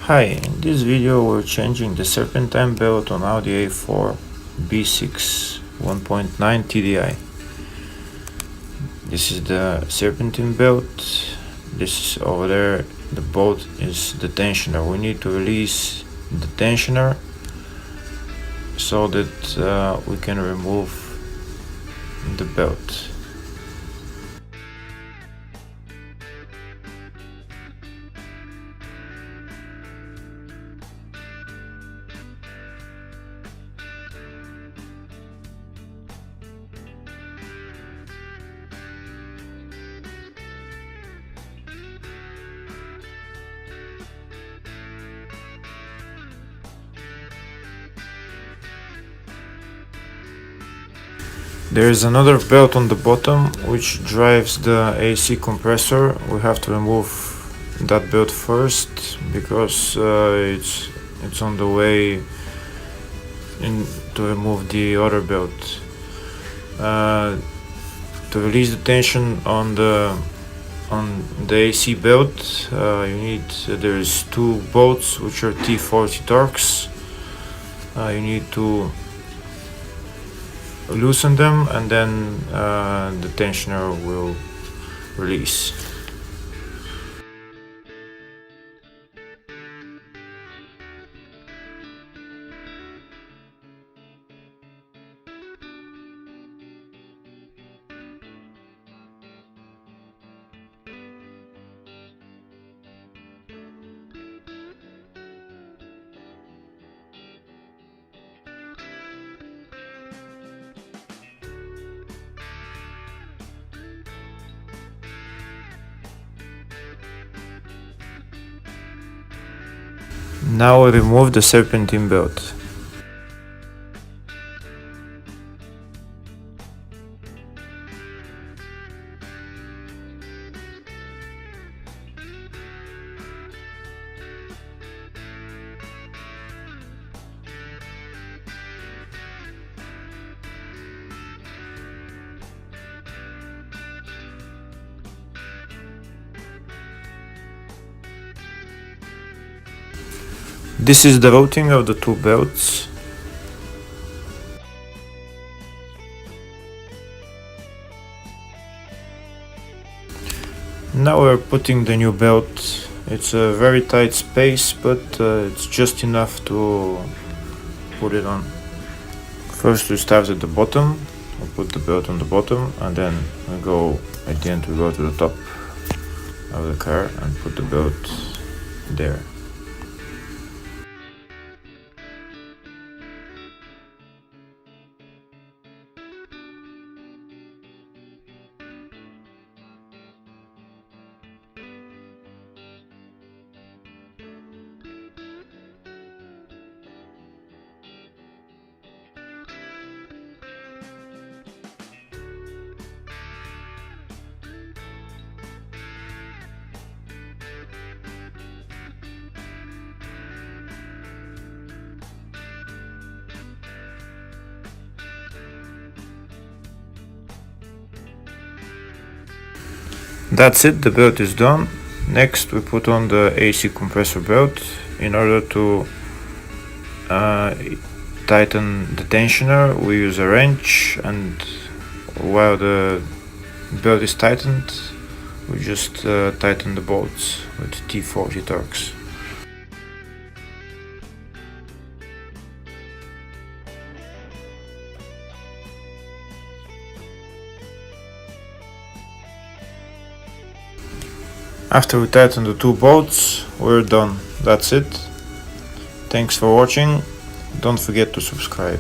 Hi, in this video we're changing the Serpentine belt on Audi A4 B6 1.9 TDI. This is the Serpentine belt. This is over there. The bolt is the tensioner. We need to release the tensioner so that we can remove the belt. There is another belt on the bottom which drives the AC compressor. We have to remove that belt first because it's on the way to remove the other belt. To release the tension on the AC belt, there's two bolts which are T40 Torx. You need to loosen them and then the tensioner will release. Now I remove the serpentine belt. This is the routing of the two belts. Now we're putting the new belt. It's a very tight space, but it's just enough to put it on. First we start at the bottom, we put the belt on the bottom, and then at the end we go to the top of the car and put the belt there. That's it, the belt is done. Next we put on the AC compressor belt. In order to tighten the tensioner we use a wrench, and while the belt is tightened we just tighten the bolts with T40 Torx. After we tighten the two bolts, we're done. That's it. Thanks for watching. Don't forget to subscribe.